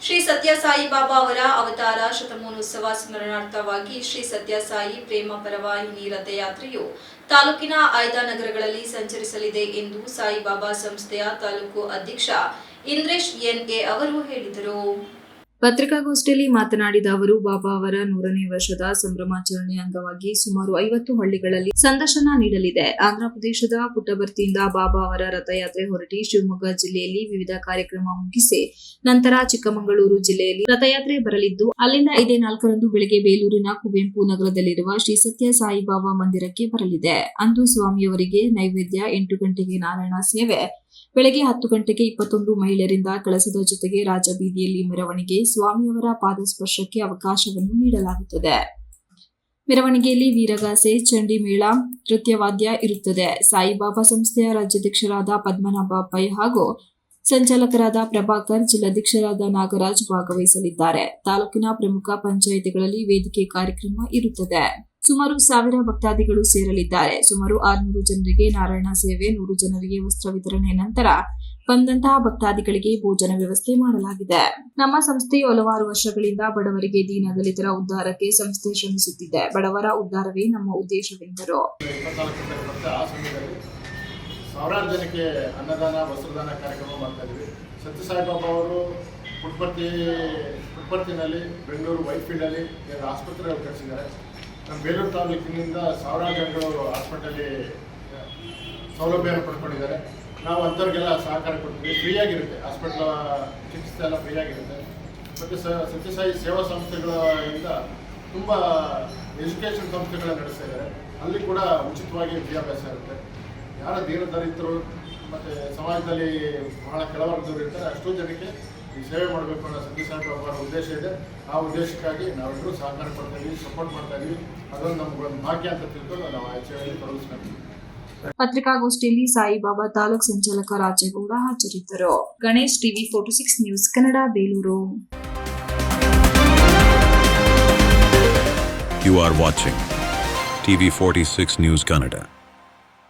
ಶ್ರೀ ಸತ್ಯ ಸಾಯಿ ಬಾಬಾ ಅವರ ಅವತಾರ ಶತಮಾನೋತ್ಸವ ಸ್ಮರಣಾರ್ಥವಾಗಿ ಶ್ರೀ ಸತ್ಯ ಸಾಯಿ ಪ್ರೇಮ ಪರವಾಹಿನಿ ರಥಯಾತ್ರೆಯು ತಾಲೂಕಿನ ಆಯ್ದ ನಗರಗಳಲ್ಲಿ ಸಂಚರಿಸಲಿದೆ ಎಂದು ಸಾಯಿಬಾಬಾ ಸಂಸ್ಥೆಯ ತಾಲೂಕು ಅಧ್ಯಕ್ಷ ಇಂದ್ರೇಶ್ ಎನ್ಎ ಅವರು ಹೇಳಿದರು. ಪತ್ರಿಕಾಗೋಷ್ಠಿಯಲ್ಲಿ ಮಾತನಾಡಿದ ಅವರು, ಬಾಬಾ ಅವರ 100ನೇ ವರ್ಷದ ಸಂಭ್ರಮಾಚರಣೆ ಅಂಗವಾಗಿ ಸುಮಾರು 50 ಹಳ್ಳಿಗಳಲ್ಲಿ ಸಂದರ್ಶನ ನೀಡಲಿದೆ. ಆಂಧ್ರಪ್ರದೇಶದ ಪುಟ್ಟಬರ್ತಿಯಿಂದ ಬಾಬಾ ಅವರ ರಥಯಾತ್ರೆ ಹೊರಟಿ ಶಿವಮೊಗ್ಗ ಜಿಲ್ಲೆಯಲ್ಲಿ ವಿವಿಧ ಕಾರ್ಯಕ್ರಮ ಮುಗಿಸಿ ನಂತರ ಚಿಕ್ಕಮಗಳೂರು ಜಿಲ್ಲೆಯಲ್ಲಿ ರಥಯಾತ್ರೆ ಬರಲಿದ್ದು, ಅಲ್ಲಿಂದ ಇದೇ 4ರಂದು ಬೆಳಗ್ಗೆ ಬೇಲೂರಿನ ಕುವೆಂಪು ನಗರದಲ್ಲಿರುವ ಶ್ರೀ ಸತ್ಯ ಸಾಯಿಬಾಬಾ ಮಂದಿರಕ್ಕೆ ಬರಲಿದೆ. ಅಂದು ಸ್ವಾಮಿಯವರಿಗೆ ನೈವೇದ್ಯ, 8 ಗಂಟೆಗೆ ನಾರಾಯಣ ಸೇವೆ, ಬೆಳಗ್ಗೆ 10 ಗಂಟೆಗೆ 21 ಮಹಿಳೆಯರಿಂದ ಕಳಸದ ಜೊತೆಗೆ ರಾಜಬೀದಿಯಲ್ಲಿ ಮೆರವಣಿಗೆ, ಸ್ವಾಮಿಯವರ ಪಾದಸ್ಪರ್ಶಕ್ಕೆ ಅವಕಾಶವನ್ನು ನೀಡಲಾಗುತ್ತದೆ. ಮೆರವಣಿಗೆಯಲ್ಲಿ ವೀರಗಾಸೆ, ಚಂಡಿ ಮೇಳ, ನೃತ್ಯವಾದ್ಯ ಇರುತ್ತದೆ. ಸಾಯಿಬಾಬಾ ಸಂಸ್ಥೆಯ ರಾಜ್ಯಾಧ್ಯಕ್ಷರಾದ ಪದ್ಮನಾಭ ಪೈ ಹಾಗೂ ಸಂಚಾಲಕರಾದ ಪ್ರಭಾಕರ್, ಜಿಲ್ಲಾಧ್ಯಕ್ಷರಾದ ನಾಗರಾಜ್ ಭಾಗವಹಿಸಲಿದ್ದಾರೆ. ತಾಲೂಕಿನ ಪ್ರಮುಖ ಪಂಚಾಯಿತಿಗಳಲ್ಲಿ ವೇದಿಕೆ ಕಾರ್ಯಕ್ರಮ ಇರುತ್ತದೆ. ಸುಮಾರು 1000 ಭಕ್ತಾದಿಗಳು ಸೇರಲಿದ್ದಾರೆ. ಸುಮಾರು 600 ಜನರಿಗೆ ನಾರಾಯಣ ಸೇವೆ, 100 ಜನರಿಗೆ ವಸ್ತ್ರ ವಿತರಣೆ ನಂತರ ಬಂದಂತಹ ಭಕ್ತಾದಿಗಳಿಗೆ ಭೋಜನ ವ್ಯವಸ್ಥೆ ಮಾಡಲಾಗಿದೆ. ನಮ್ಮ ಸಂಸ್ಥೆಯು ಹಲವಾರು ವರ್ಷಗಳಿಂದ ಬಡವರಿಗೆ, ದೀನದಲಿತರ ಉದ್ಧಾರಕ್ಕೆ ಸಂಸ್ಥೆ ಶ್ರಮಿಸುತ್ತಿದೆ. ಬಡವರ ಉದ್ಧಾರವೇ ನಮ್ಮ ಉದ್ದೇಶವೆಂದರು. ಸಾವಿರಾರು ಜನಕ್ಕೆ ಅನ್ನದಾನ, ವಸ್ತ್ರದಾನ ಕಾರ್ಯಕ್ರಮ ಮಾಡ್ತಾ ಇದ್ವಿ. ಸತ್ಯ ಸಾಯಿಬಾಬಾ ಅವರು ಪುಟ್ಪರ್ತಿನಲ್ಲಿ, ಬೆಂಗಳೂರು ವೈಟ್ಫೀಲ್ಡಲ್ಲಿ ಆಸ್ಪತ್ರೆ ಕಳಿಸಿದ್ದಾರೆ. ನಮ್ಮ ಬೇಲೂರು ತಾಲೂಕಿನಿಂದ ಸಾವಿರಾರು ಜನಗಳು ಹಾಸ್ಪಿಟಲ್ಲಿ ಸೌಲಭ್ಯವನ್ನು ಪಡ್ಕೊಂಡಿದ್ದಾರೆ. ನಾವು ಅಂಥವ್ರಿಗೆಲ್ಲ ಸಹಕಾರ ಕೊಡ್ತೀವಿ. ಫ್ರೀಯಾಗಿರುತ್ತೆ, ಹಾಸ್ಪಿಟ್ಲ ಚಿಕಿತ್ಸೆ ಎಲ್ಲ ಫ್ರೀಯಾಗಿರುತ್ತೆ. ಮತ್ತು ಸತ್ಯಸಾಯಿ ಸೇವಾ ಸಂಸ್ಥೆಗಳಿಂದ ತುಂಬ ಎಜುಕೇಷನ್ ಸಂಸ್ಥೆಗಳನ್ನ ನಡೆಸ್ತಾ ಇದ್ದಾರೆ. ಅಲ್ಲಿ ಕೂಡ ಉಚಿತವಾಗಿ ವಿದ್ಯಾಭ್ಯಾಸ ಇರುತ್ತೆ. ಯಾರ ದೀನದಲಿತರು ಮತ್ತು ಸಮಾಜದಲ್ಲಿ ಬಹಳ ಕೆಳವರ್ಗದವರು ಇರ್ತಾರೆ, ಅಷ್ಟೋ ಜನಕ್ಕೆ ಈ ಸೇವೆ ಮಾಡಬೇಕು ಅನ್ನೋ ಸತ್ಯ ಸಾಯಿಬಾಬಾ ಅವರ ಉದ್ದೇಶ ಇದೆ. ಆ ಉದ್ದೇಶಕ್ಕಾಗಿ ನಾವೆಲ್ಲರೂ ಸಹಕಾರ ಕೊಡ್ತಾ ಇದ್ದೀವಿ, ಸಪೋರ್ಟ್ ಮಾಡ್ತಾ ಇದ್ದೀವಿ. ಅದೊಂದು ನಮಗೊಂದು ಭಾಗ್ಯ ಅಂತ ತಿಳ್ಕೊಂಡು ನಾವು ಆ ಸೇವೆಯಲ್ಲಿ ತೊಡಗಿಸ್ಕೊಂಡಿದ್ದೀವಿ. ಪತ್ರಿಕಾಗೋಷ್ಠಿಯಲ್ಲಿ ಸಾಯಿಬಾಬಾ ತಾಲೂಕು ಸಂಚಾಲಕ ರಾಜೇಗೌಡ ಹಾಜರಿದ್ದರು. Ganesh, TV 46 news Kannada, Belur. You are watching TV 46 News Kannada.